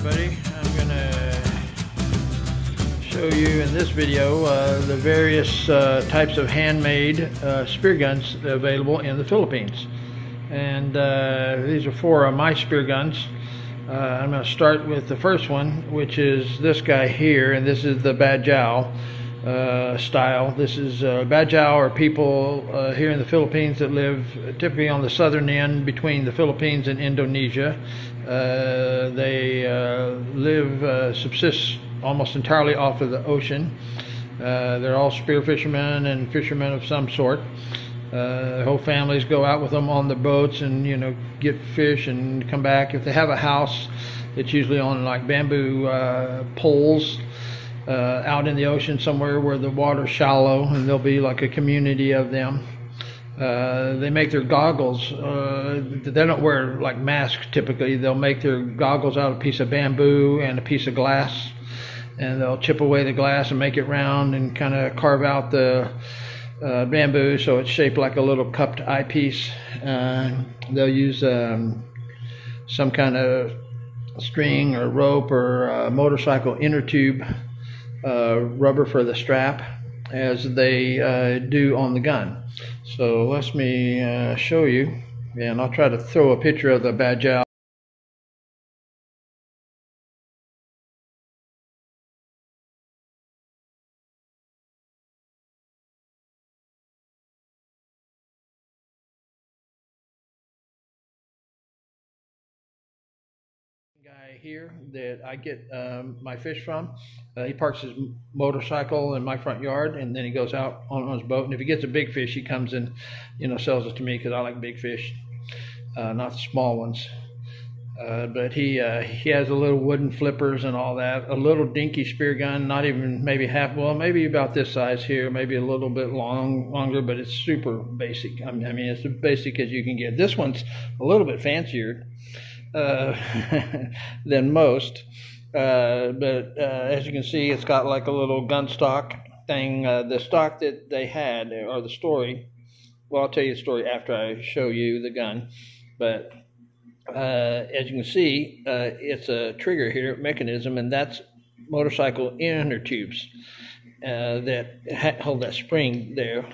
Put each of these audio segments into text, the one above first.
everybody. I'm going to show you in this video the various types of handmade spear guns available in the Philippines. And these are four of my spear guns. I'm going to start with the first one, which is this guy here, and this is the Bantayan style. This is Bantayan are people here in the Philippines that live typically on the southern end between the Philippines and Indonesia. They subsist almost entirely off of the ocean. They're all spear fishermen and fishermen of some sort. Whole families go out with them on the boats and, you know, get fish and come back. If they have a house, it's usually on like bamboo poles out in the ocean somewhere where the water's shallow, and there'll be like a community of them. They make their goggles. They don't wear like masks typically. They'll make their goggles out of a piece of bamboo and a piece of glass, and they'll chip away the glass and make it round and kind of carve out the bamboo so it's shaped like a little cupped eyepiece. They'll use some kind of string or rope or motorcycle inner tube rubber for the strap, as they do on the gun. So let me show you, and I'll try to throw a picture of the Bantayan. Guy here that I get my fish from, he parks his motorcycle in my front yard, and then he goes out on his boat, and if he gets a big fish, he comes and, you know, sells it to me, because I like big fish, not the small ones. But he has a little wooden flippers and all that, a little dinky spear gun, not even maybe half, well, maybe about this size here, maybe a little bit longer, but it's super basic. I mean, it's as basic as you can get. This one's a little bit fancier than most, but as you can see, it's got like a little gun stock thing. The stock that they had, or the story, well, I'll tell you the story after I show you the gun, but as you can see, it's a trigger here mechanism, and that's motorcycle inner tubes that hold that spring there.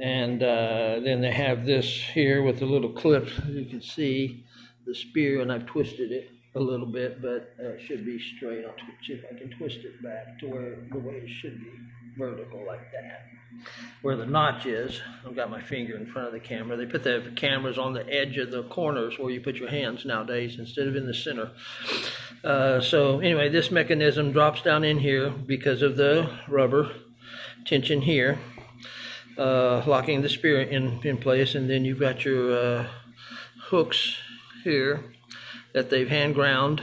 And then they have this here with the little clip. You can see the spear, and I've twisted it a little bit, but it should be straight. I'll see if I can twist it back to where the way it should be, vertical like that, where the notch is. I've got my finger in front of the camera. They put the cameras on the edge of the corners where you put your hands nowadays instead of in the center. So anyway, this mechanism drops down in here because of the rubber tension here, locking the spear in place, and then you've got your hooks here that they've hand ground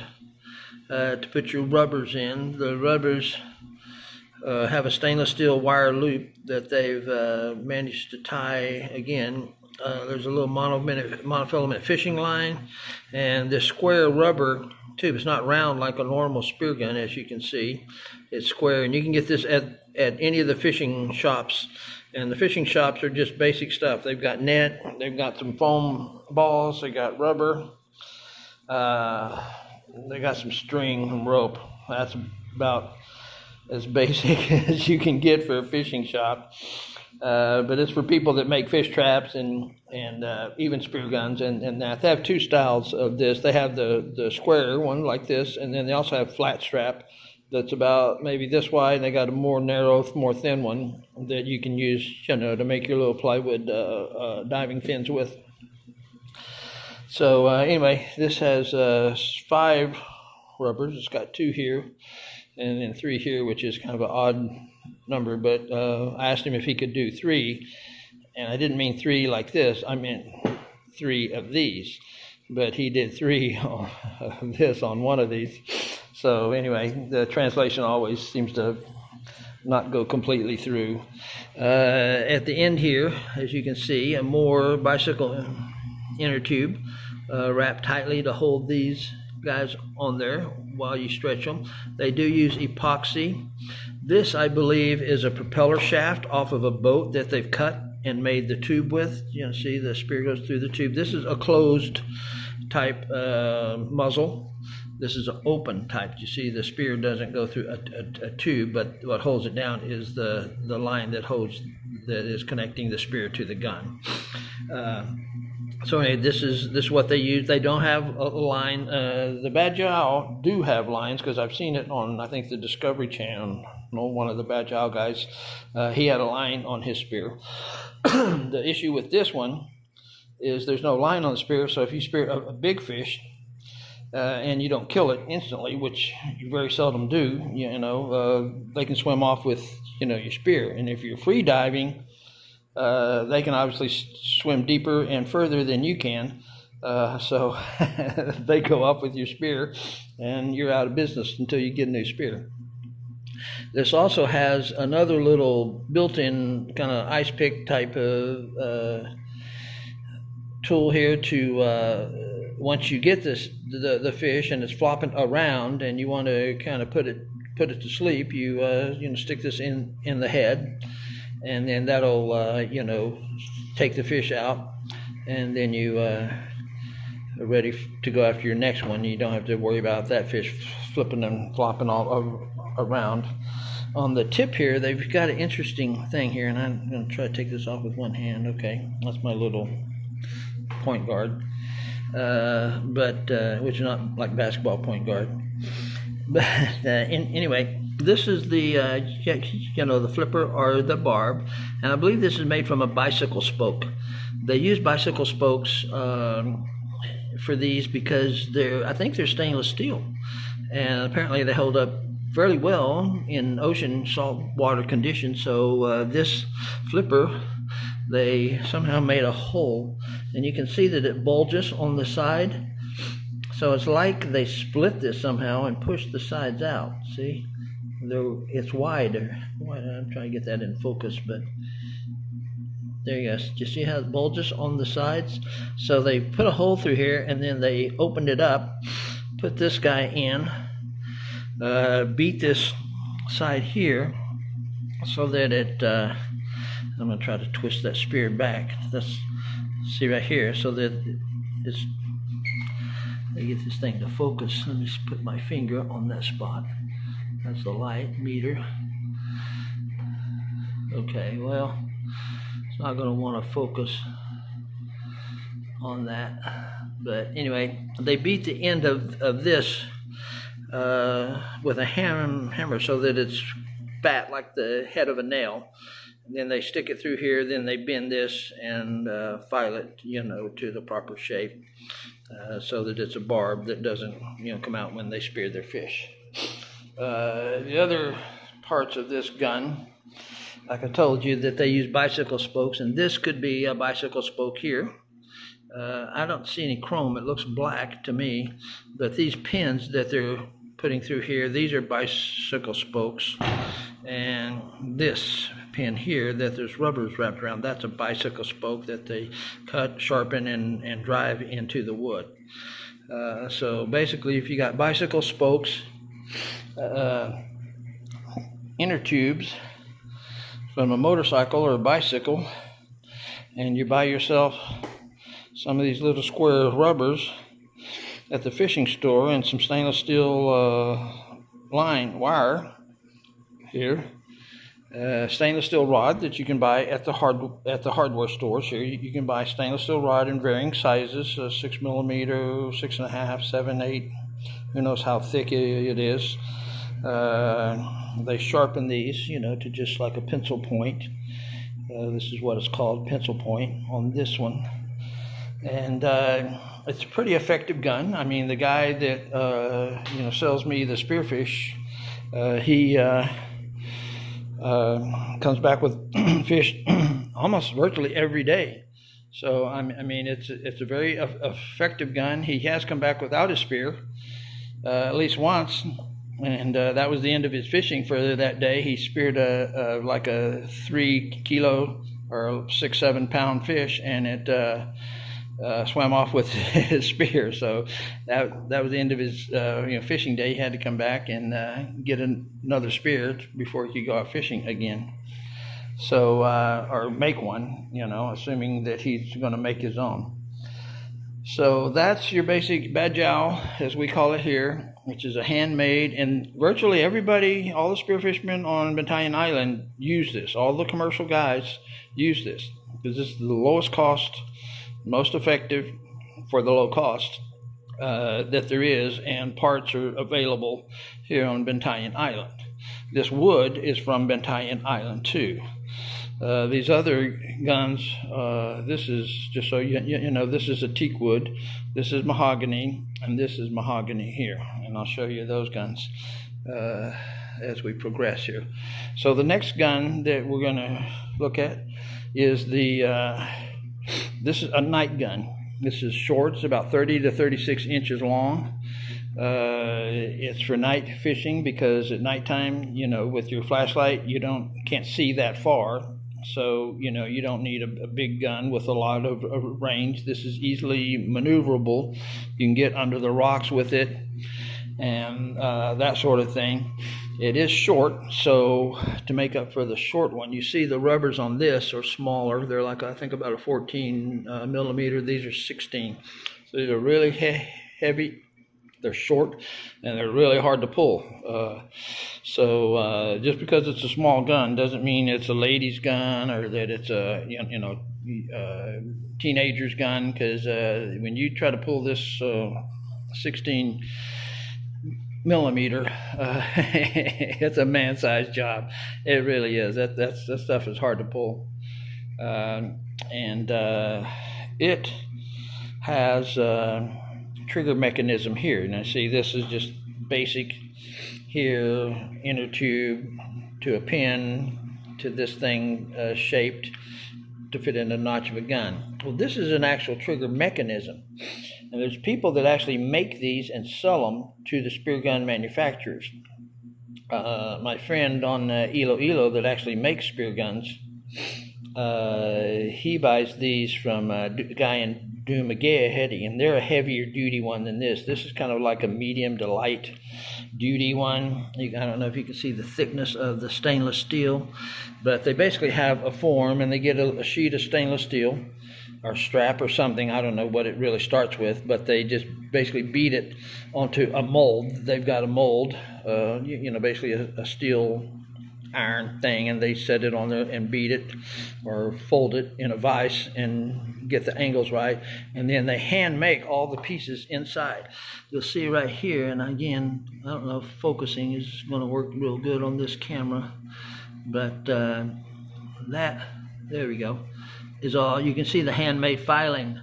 to put your rubbers in. The rubbers have a stainless steel wire loop that they've managed to tie again. There's a little monofilament fishing line, and this square rubber tube. It's not round like a normal spear gun, as you can see. It's square, and you can get this at any of the fishing shops. And the fishing shops are just basic stuff. They've got net, they've got some foam balls, they got rubber, they got some string and rope. That's about as basic as you can get for a fishing shop. But it's for people that make fish traps and even spear guns and that. They have two styles of this. They have the square one like this, and then they also have flat strap that's about maybe this wide, and they got a more narrow, more thin one that you can use, you know, to make your little plywood diving fins with. So anyway, this has 5 rubbers. It's got 2 here and then 3 here, which is kind of an odd number, but I asked him if he could do 3, and I didn't mean 3 like this, I meant 3 of these, but he did 3 of this on one of these. So anyway, the translation always seems to not go completely through. At the end here, as you can see, a more bicycle inner tube wrapped tightly to hold these guys on there while you stretch them. They do use epoxy. This, I believe, is a propeller shaft off of a boat that they've cut and made the tube with. You know, see the spear goes through the tube. This is a closed type muzzle This is an open type. You see, the spear doesn't go through a tube, but what holds it down is the line that is connecting the spear to the gun. So anyway, this is what they use. They don't have a line. The Bantayan do have lines, because I've seen it on, I think, the Discovery Channel. One of the Bantayan guys, he had a line on his spear. The issue with this one is there's no line on the spear, so if you spear a big fish, and you don't kill it instantly, which you very seldom do, they can swim off with, your spear. And if you're free diving, they can obviously swim deeper and further than you can. So they go up with your spear, and you're out of business until you get a new spear. This also has another little built-in kind of ice pick type of tool here to once you get the fish and it's flopping around and you want to kind of put it to sleep, you stick this in the head, and then that'll take the fish out, and then you are ready to go after your next one. You don't have to worry about that fish flipping and flopping all around. On the tip here, they've got an interesting thing here, and I'm going to try to take this off with one hand. Okay, that's my little point guard, which is not like basketball point guard. But anyway, this is the the flipper or the barb, and I believe this is made from a bicycle spoke. They use bicycle spokes for these because I think they're stainless steel, and apparently they hold up fairly well in ocean saltwater conditions. So this flipper, they somehow made a hole, and you can see that it bulges on the side. So it's like they split this somehow and pushed the sides out. See, it's wider. I'm trying to get that in focus, but there you go. Do you see how it bulges on the sides? So they put a hole through here, and then they opened it up, put this guy in, beat this side here so that I'm going to try to twist that spear back. See right here, so that I get this thing to focus. Let me just put my finger on that spot. That's the light meter. Okay, well, it's not going to want to focus on that. But anyway, they beat the end of this with a hammer so that it's fat like the head of a nail. And then they stick it through here, then they bend this and file it, to the proper shape, so that it's a barb that doesn't, come out when they spear their fish. The other parts of this gun, like I told you, that they use bicycle spokes, and this could be a bicycle spoke here. I don't see any chrome. It looks black to me, but these pins that they're putting through here, these are bicycle spokes, and this pin here that there's rubbers wrapped around, that's a bicycle spoke that they cut, sharpen, and drive into the wood. So basically, if you got bicycle spokes, inner tubes from a motorcycle or a bicycle, and you buy yourself some of these little square rubbers at the fishing store and some stainless steel wire here, stainless steel rod that you can buy at the hardware stores. Here you can buy stainless steel rod in varying sizes, 6 millimeter, 6.5, 7, 8. Who knows how thick it is. They sharpen these, to just like a pencil point. This is what it's called, pencil point on this one. And it's a pretty effective gun. I mean, the guy that sells me the spearfish, he comes back with fish almost virtually every day. So I mean, it's a very effective gun. He has come back without his spear at least once, and that was the end of his fishing for that day. He speared like a 3 kilo or 6-7 pound fish, and it swam off with his spear. So that was the end of his fishing day. He had to come back and get another spear before he could go out fishing again. So or make one, assuming that he's going to make his own. So that's your basic Bantayan, as we call it here. which is a handmade, and virtually everybody, all the spearfishermen on Bantayan Island use this. All the commercial guys use this because this is the lowest cost, most effective for the low cost that there is, and parts are available here on Bantayan Island. This wood is from Bantayan Island too. These other guns, this is, just so you know, this is a teak wood, this is mahogany, and this is mahogany here. And I'll show you those guns as we progress here. So the next gun that we're going to look at is this is a night gun. This is short, it's about 30 to 36 inches long. It's for night fishing because at nighttime, you know, with your flashlight, you can't see that far. So, you know, you don't need a big gun with a lot of range. This is easily maneuverable. You can get under the rocks with it and that sort of thing. It is short, so to make up for the short one, you see the rubbers on this are smaller. They're like, I think, about a 14 millimeter. These are 16. So these are really heavy. They're short and they're really hard to pull. So just because it's a small gun doesn't mean it's a lady's gun or that it's a teenager's gun, because when you try to pull this 16 millimeter, it's a man-sized job. It really is. That stuff is hard to pull, and it has trigger mechanism here. Now see, this is just basic here, inner tube to a pin to this thing shaped to fit in the notch of a gun. Well, this is an actual trigger mechanism, and there's people that actually make these and sell them to the spear gun manufacturers. My friend on Ilo that actually makes spear guns, he buys these from a guy in Dumaguete, and they're a heavier duty one than this. This is kind of like a medium to light duty one. I don't know if you can see the thickness of the stainless steel, but they basically have a form, and they get a sheet of stainless steel or strap or something. I don't know what it really starts with, but they just basically beat it onto a mold. They've got a mold, basically a steel iron thing, and they set it on there and beat it or fold it in a vise and get the angles right, and then they hand make all the pieces inside. You'll see right here, and again, I don't know if focusing is going to work real good on this camera, but there we go, is all. You can see the handmade filing.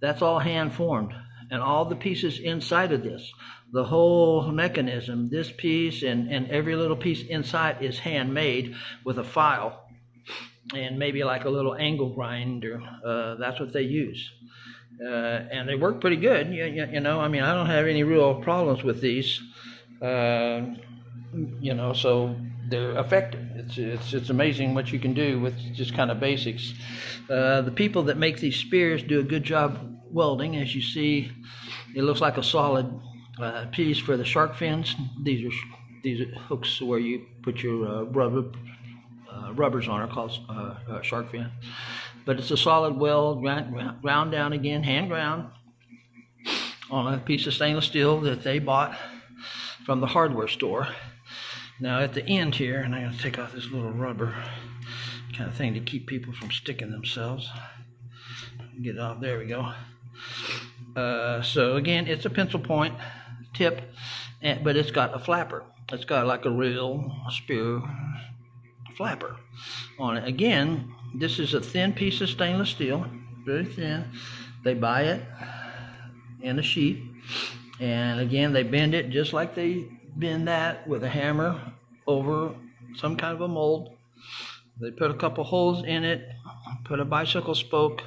That's all hand formed, and all the pieces inside of this, the whole mechanism, this piece and every little piece inside is handmade with a file and maybe like a little angle grinder. That's what they use, and they work pretty good. You know, I mean, I don't have any real problems with these. So they're effective. It's amazing what you can do with just kind of basics. The people that make these spears do a good job welding. As you see, it looks like a solid piece for the shark fins. These are hooks where you put your rubbers on, are called shark fin. But it's a solid weld, ground down again, hand ground, on a piece of stainless steel that they bought from the hardware store. Now at the end here, and I'm going to take off this little rubber kind of thing to keep people from sticking themselves. Get it off. There we go. So again, it's a pencil point tip, but it's got a flapper. It's got like a real spear flapper on it. Again, this is a thin piece of stainless steel, very thin. They buy it in a sheet, and again, they bend it just like they bend that with a hammer over some kind of a mold. They put a couple holes in it, put a bicycle spoke,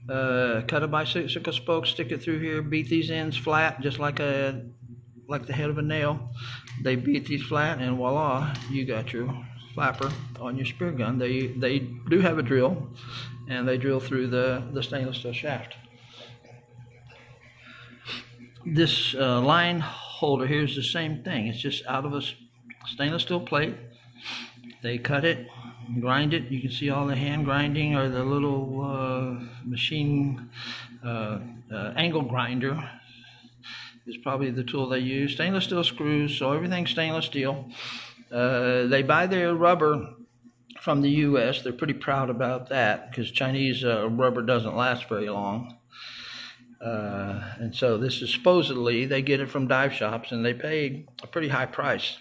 cut a bicycle spoke, stick it through here, beat these ends flat just like the head of a nail. They beat these flat, and voila, you got your flapper on your spear gun. They do have a drill, and they drill through the stainless steel shaft. This line holder here is the same thing. It's just out of a stainless steel plate. They cut it, grind it. You can see all the hand grinding, or the little machine angle grinder. is probably the tool they use. Stainless steel screws, so everything's stainless steel. They buy their rubber from the U.S. They're pretty proud about that because Chinese rubber doesn't last very long. And so this is supposedly, they get it from dive shops and they pay a pretty high price.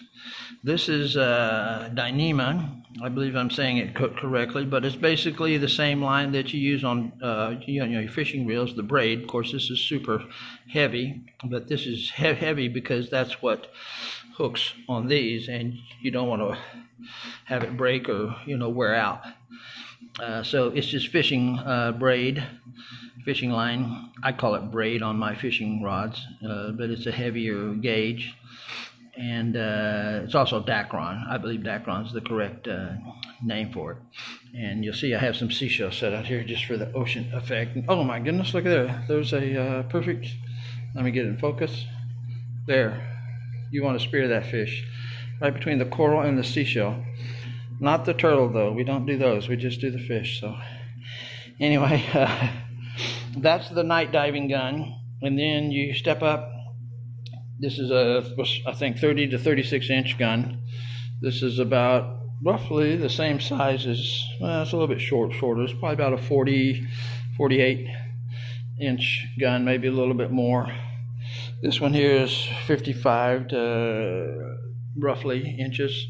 This is Dyneema. I believe I'm saying it correctly, but it's basically the same line that you use on your fishing reels, the braid. Of course, this is super heavy, but this is heavy because that's what hooks on these, and you don't want to have it break or wear out. So it's just fishing braid. Fishing line. I call it braid on my fishing rods, but it's a heavier gauge, and it's also Dacron. I believe Dacron is the correct name for it. And you'll see I have some seashells set out here just for the ocean effect. Oh my goodness, look at there. There's a perfect, let me get it in focus. There. You want to spear that fish right between the coral and the seashell. Not the turtle though. We don't do those. We just do the fish. So anyway, that's the night diving gun, and then you step up. This is I think 30 to 36 inch gun. This is about roughly the same size as, well, it's a little bit shorter. It's probably about a 48 inch gun, maybe a little bit more. This one here is 55 to roughly inches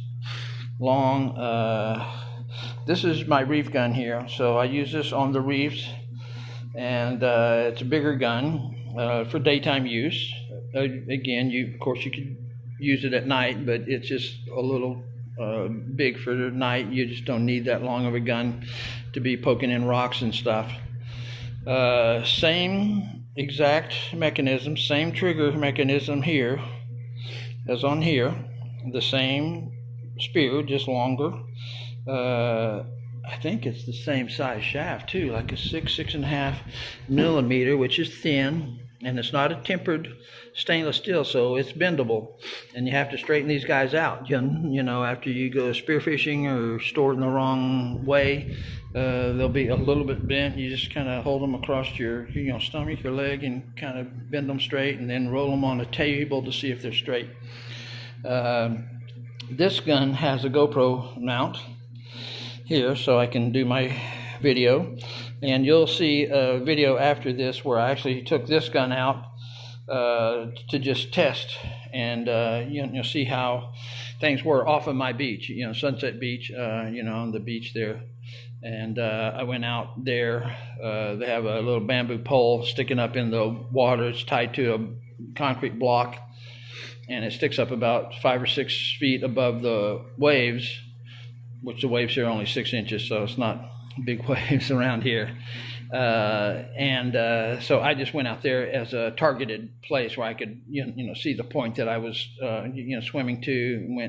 long. This is my reef gun here, so I use this on the reefs. And it's a bigger gun for daytime use. Again, of course you could use it at night, but it's just a little big for the night. You just don't need that long of a gun to be poking in rocks and stuff. Same exact mechanism, same trigger mechanism here as on here. The same spear, just longer. I think it's the same size shaft too, like a 6.5 millimeter, which is thin, and it's not a tempered stainless steel, so it's bendable. And you have to straighten these guys out, after you go spearfishing or store it in the wrong way. They'll be a little bit bent. You just kind of hold them across your stomach or leg and kind of bend them straight, and then roll them on a table to see if they're straight. This gun has a GoPro mount here, so I can do my video, and you'll see a video after this where I actually took this gun out to just test, and you'll see how things were off of my beach, Sunset Beach, on the beach there. And I went out there. They have a little bamboo pole sticking up in the water. It's tied to a concrete block, and it sticks up about 5 or 6 feet above the waves, which the waves here are only 6 inches, so it's not big waves around here. So I just went out there as a targeted place where I could, see the point that I was, swimming to.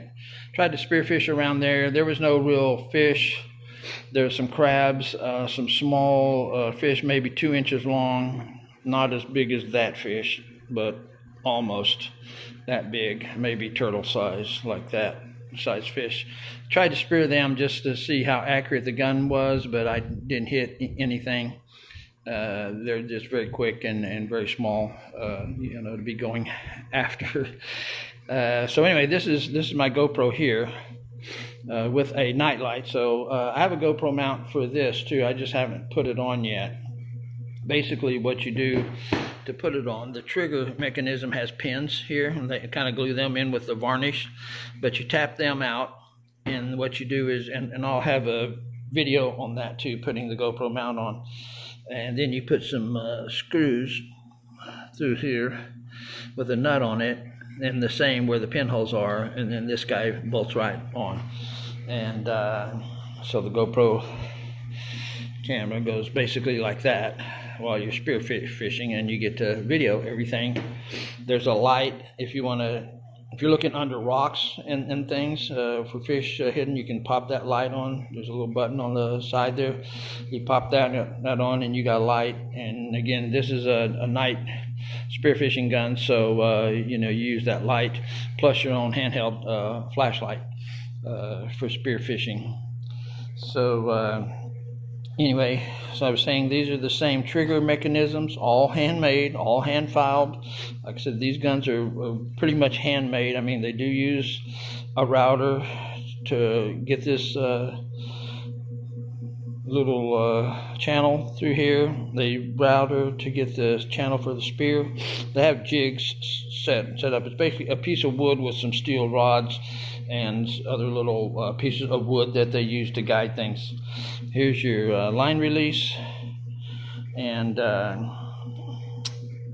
Tried to spearfish around there. There was no real fish. There were some crabs, some small fish, maybe 2 inches long, not as big as that fish, but almost that big, maybe turtle size, like that size fish. Tried to spear them just to see how accurate the gun was, but I didn't hit anything. They're just very quick and very small, to be going after. So anyway, this is my GoPro here with a night light. So I have a GoPro mount for this too. I just haven't put it on yet. Basically, what you do to put it on, the trigger mechanism has pins here, and they kind of glue them in with the varnish, but you tap them out, and what you do is, and I'll have a video on that too, putting the GoPro mount on, and then you put some screws through here with a nut on it, and the same where the pinholes are, and then this guy bolts right on. And so the GoPro camera goes basically like that while you're spearfishing, and you get to video everything. There's a light if you're looking under rocks and things for fish hidden. You can pop that light on. There's a little button on the side there. You pop that on, and you got a light. And again, this is a night spearfishing gun, so you use that light plus your own handheld flashlight for spearfishing. So Anyway, so I was saying these are the same trigger mechanisms, all handmade, all hand filed. Like I said, these guns are pretty much handmade. I mean, they do use a router to get this little channel through here. They router to get the channel for the spear. They have jigs set up. It's basically a piece of wood with some steel rods and other little pieces of wood that they use to guide things. Here's your line release, and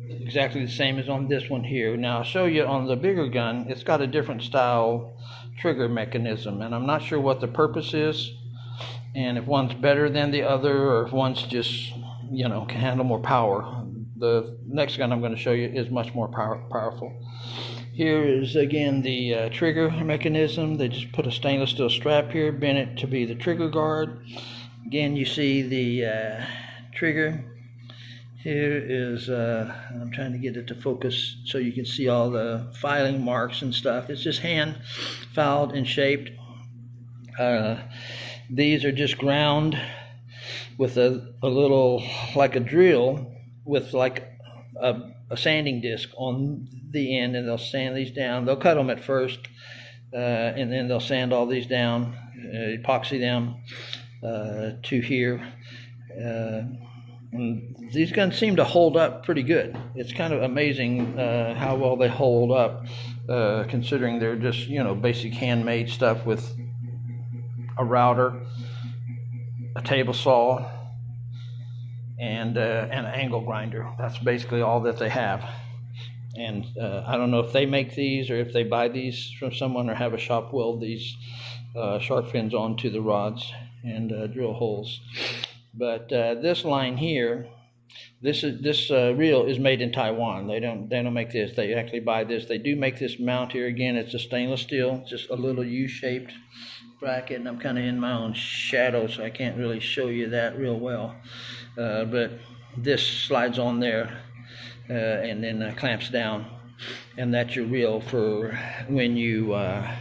exactly the same as on this one here. Now I'll show you on the bigger gun, it's got a different style trigger mechanism, and I'm not sure what the purpose is, and if one's better than the other, or if one's just, you know, can handle more power. The next gun I'm going to show you is much more powerful. Here is again the trigger mechanism. They just put a stainless steel strap here, bent it to be the trigger guard. Again, you see the trigger. Here is, I'm trying to get it to focus so you can see all the filing marks and stuff. It's just hand filed and shaped. These are just ground with a little, like a drill, with like a sanding disc on the end, and they'll sand these down. They'll cut them at first, and then they'll sand all these down, epoxy them to here. And these guns seem to hold up pretty good. It's kind of amazing how well they hold up, considering they're just, you know, basic handmade stuff with a router, a table saw, and an angle grinder. That's basically all that they have. And I don't know if they make these or if they buy these from someone or have a shop weld these shark fins onto the rods and drill holes. But this line here, this reel is made in Taiwan. They don't make this. They actually buy this. They do make this mount here. Again, it's a stainless steel, just a little U-shaped bracket, and I'm kind of in my own shadow, so I can't really show you that real well. But this slides on there and then clamps down, and that's your reel for when you are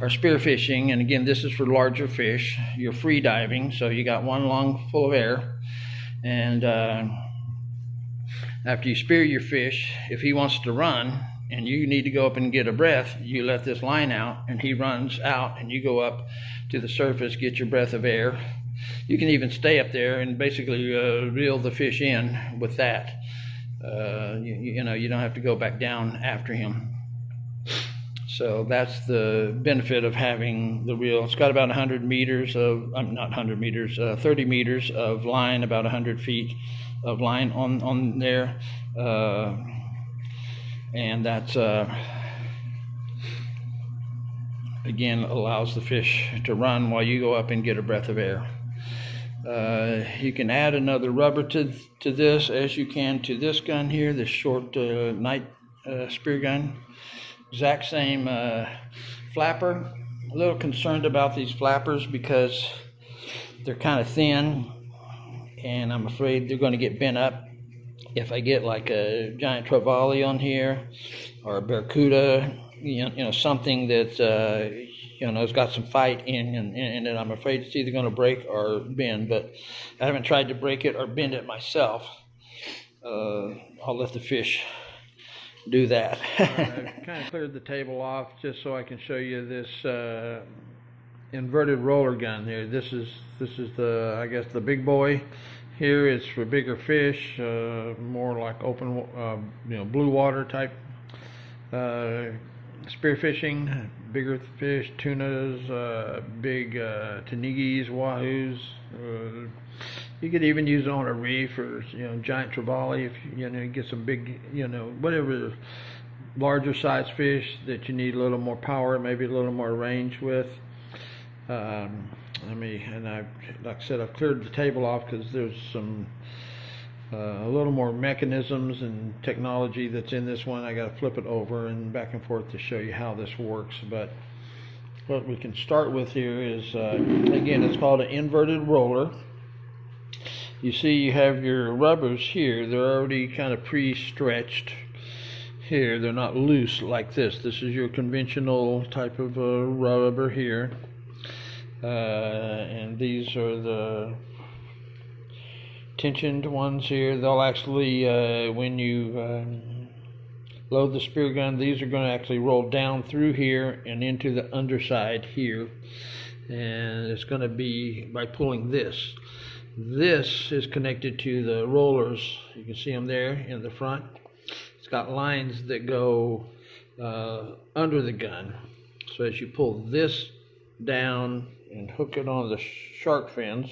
spearfishing. And again, this is for larger fish. You're free diving, so you got one lung full of air, and after you spear your fish, if he wants to run and you need to go up and get a breath, you let this line out and he runs out, and you go up to the surface, get your breath of air. You can even stay up there and basically reel the fish in with that. You know, you don't have to go back down after him. So that's the benefit of having the reel. It's got about 100 meters of, not 100 meters, 30 meters of line, about 100 feet of line on there. And that's, again, allows the fish to run while you go up and get a breath of air. You can add another rubber to this, as you can to this gun here, this short night spear gun. Exact same flapper. A little concerned about these flappers because they're kind of thin, and I'm afraid they're going to get bent up if I get like a giant trevally on here, or a barracuda, you know, something that's you know, has got some fight in, and I'm afraid it's either going to break or bend. But I haven't tried to break it or bend it myself. I'll let the fish do that. I've kind of cleared the table off just so I can show you this inverted roller gun here. This is the, I guess, the big boy. Here is for bigger fish, more like open, you know, blue water type spearfishing, bigger fish, tunas, big tanigis, wahoos. You could even use it on a reef, or, you know, giant trevally if you know, get some big, you know, whatever larger size fish that you need a little more power, maybe a little more range with. And like I said, I've cleared the table off because there's some a little more mechanisms and technology that's in this one. I got to flip it over and back and forth to show you how this works. But what we can start with here is, again, it's called an inverted roller. You see you have your rubbers here. They're already kind of pre-stretched here. They're not loose like this. This is your conventional type of rubber here. And these are the tensioned ones here. They'll actually, when you load the spear gun, these are going to actually roll down through here and into the underside here. And it's going to be by pulling this. This is connected to the rollers. You can see them there in the front. It's got lines that go under the gun. So as you pull this down and hook it on the shark fins,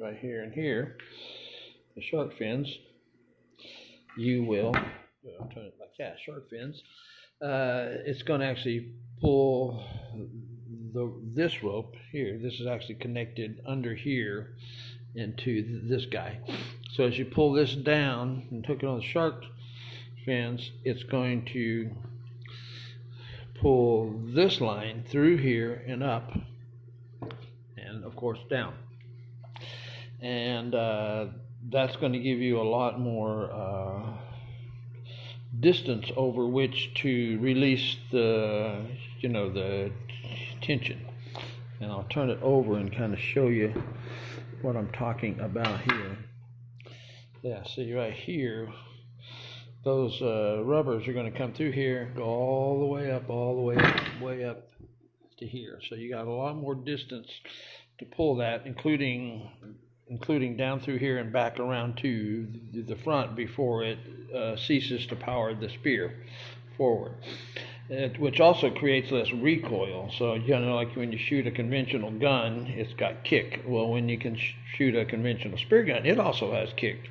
right here and here, the shark fins, you will, I'll turn it like that, shark fins, it's going to actually pull this rope here. This is actually connected under here into this guy. So as you pull this down and hook it on the shark fins, it's going to pull this line through here and up, and of course down. And that's going to give you a lot more distance over which to release the, the tension. And I'll turn it over and kind of show you what I'm talking about here. Yeah, see right here, those rubbers are going to come through here, go all the way up, way up to here. So you got a lot more distance to pull that, including down through here and back around to the front before it ceases to power the spear forward. Which also creates less recoil. So, like when you shoot a conventional gun, it's got kick. Well, when you can shoot a conventional spear gun, it also has kick.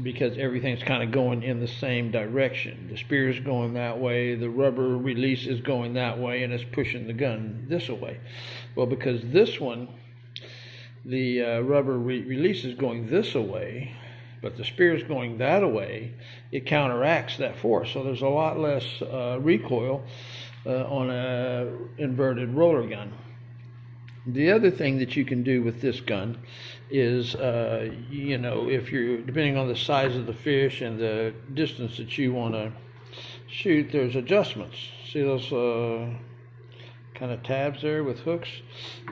Because everything's kind of going in the same direction. The spear is going that way, the rubber release is going that way, and it's pushing the gun this way. Well, because this one, the rubber release is going this way, but the spear is going that way, it counteracts that force. So there's a lot less recoil on a inverted roller gun. The other thing that you can do with this gun is, if you're, depending on the size of the fish and the distance that you want to shoot, there's adjustments. See those kind of tabs there with hooks?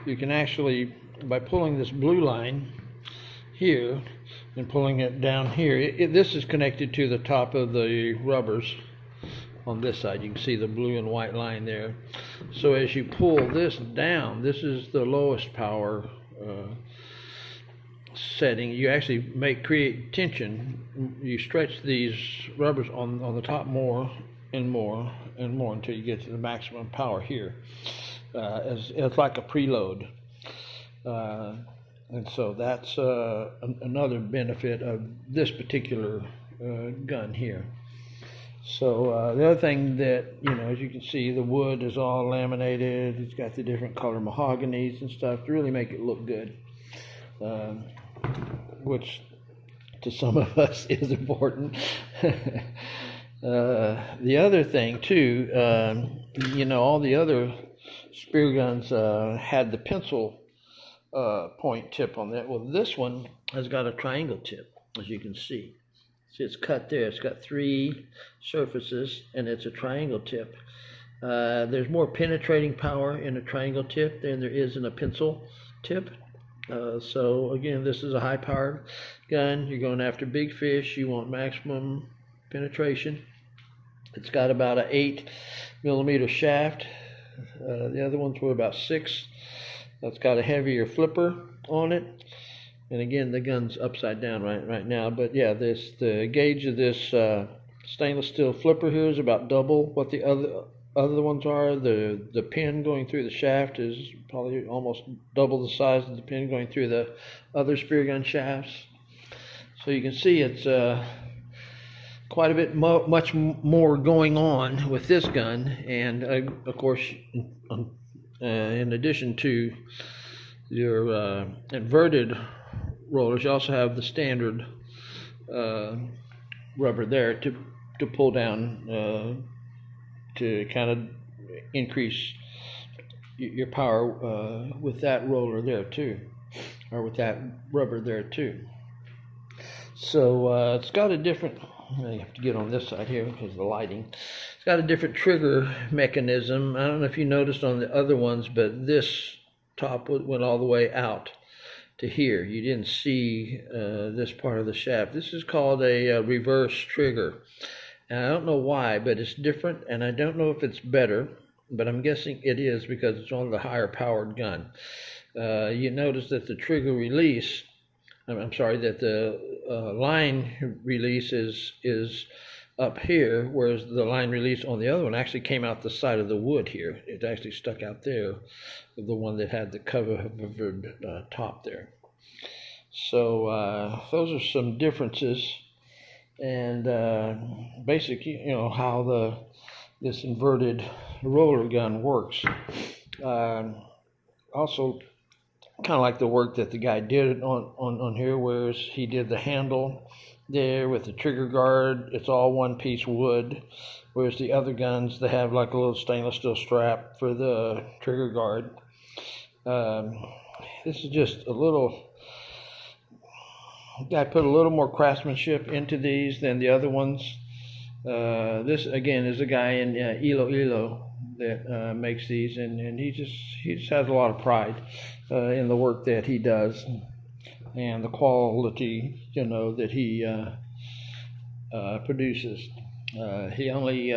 You can actually, by pulling this blue line here and pulling it down here, this is connected to the top of the rubbers on this side. You can see the blue and white line there. So as you pull this down, this is the lowest power setting. You actually create tension. You stretch these rubbers on the top more and more and more until you get to the maximum power here. It's like a preload. And so that's another benefit of this particular gun here. So the other thing that, as you can see, the wood is all laminated. It's got the different color mahoganies and stuff to really make it look good, which to some of us is important. The other thing too, all the other spear guns had the pencil point tip on that. Well, this one has got a triangle tip, as you can see. See, it's cut there. It's got 3 surfaces, and it's a triangle tip. There's more penetrating power in a triangle tip than there is in a pencil tip. So again, this is a high-powered gun. You're going after big fish. You want maximum penetration. It's got about an 8mm shaft. The other ones were about 6. It's got a heavier flipper on it. And again, the gun's upside down right now. But yeah, the gauge of this stainless steel flipper here is about double what the other ones are. The pin going through the shaft is probably almost double the size of the pin going through the other spear gun shafts. So you can see it's quite a bit much more going on with this gun. And of course, in addition to your inverted rollers, you also have the standard rubber there to pull down to kind of increase your power with that roller there too, or with that rubber there too. So it's got a different, I have to get on this side here because of the lighting. It's got a different trigger mechanism. I don't know if you noticed on the other ones, but this top went all the way out. to here. You didn't see this part of the shaft. This is called a reverse trigger. And I don't know why, but it's different, and I don't know if it's better, but I'm guessing it is because it's on the higher powered gun. You notice that the trigger release, I'm sorry, that the line release is up here, whereas the line release on the other one actually came out the side of the wood here. It actually stuck out there, the one that had the covered top there. So those are some differences, and basically, you know, how this inverted roller gun works. Also, kind of like the work that the guy did on here, whereas he did the handle there with the trigger guard. It's all one piece wood, whereas the other guns, they have like a little stainless steel strap for the trigger guard. This is just a little, I put a little more craftsmanship into these than the other ones. This again is a guy in Iloilo that makes these, and he just has a lot of pride in the work that he does and the quality, you know, that he produces. He only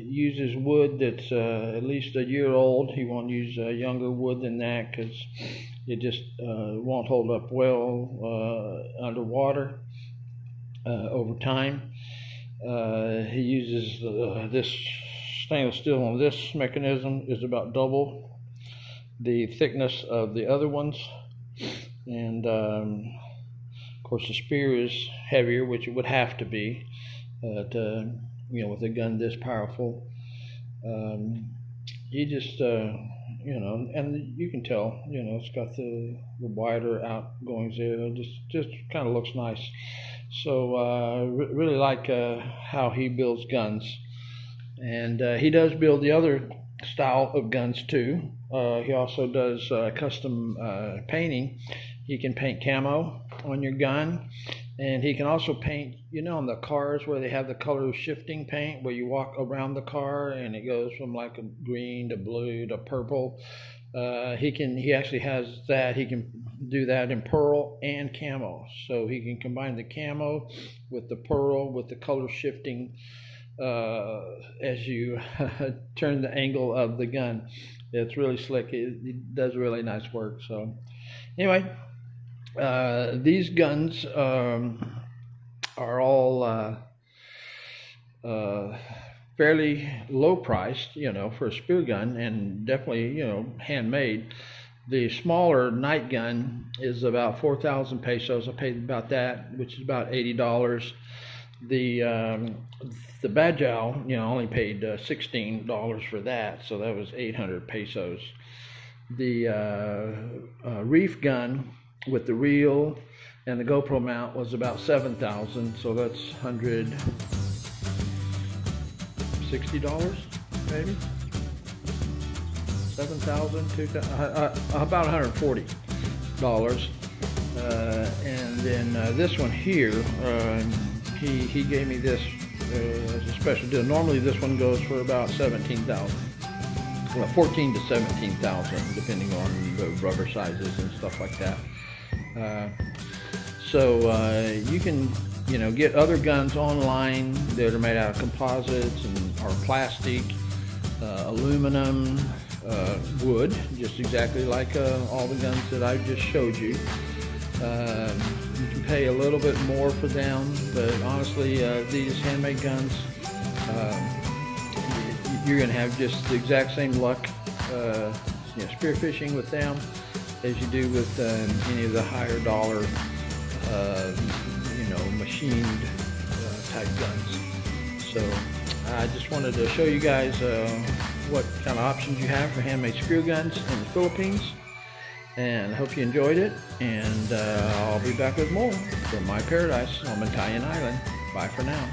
uses wood that's at least a year old. He won't use younger wood than that because it just won't hold up well underwater over time. He uses this stainless steel on this mechanism is about double the thickness of the other ones, and of course the spear is heavier, which it would have to be, you know, with a gun this powerful. He just you know, and you can tell, you know, it's got the wider outgoings there. It just kind of looks nice. So really like how he builds guns, and he does build the other style of guns too. He also does custom painting. He can paint camo on your gun, and he can also paint, you know, on the cars where they have the color shifting paint, where you walk around the car and it goes from like a green to blue to purple. He actually has that. He can do that in pearl and camo, so he can combine the camo with the pearl with the color shifting as you turn the angle of the gun. It's really slick. It does really nice work. So anyway, these guns are all fairly low priced, you know, for a spear gun, and definitely, you know, handmade. The smaller night gun is about 4,000 pesos. I paid about that, which is about $80. The Bajau, you know, only paid $16 for that, so that was 800 pesos. The reef gun with the reel and the GoPro mount was about 7,000, so that's $160 maybe. 7,000, 2,000, about $140. And then this one here, he gave me this as a special deal. Normally this one goes for about 17,000. Well, 14 to 17,000, depending on the rubber sizes and stuff like that. So you can, you know, get other guns online that are made out of composites and or plastic, aluminum, wood, just exactly like all the guns that I just showed you. You can pay a little bit more for them, but honestly, these handmade guns, you're going to have just the exact same luck, you know, spearfishing with them as you do with any of the higher dollar, you know, machined type guns. So I just wanted to show you guys what kind of options you have for handmade spear guns in the Philippines, and I hope you enjoyed it, and I'll be back with more from my paradise on Bantayan Island. Bye for now.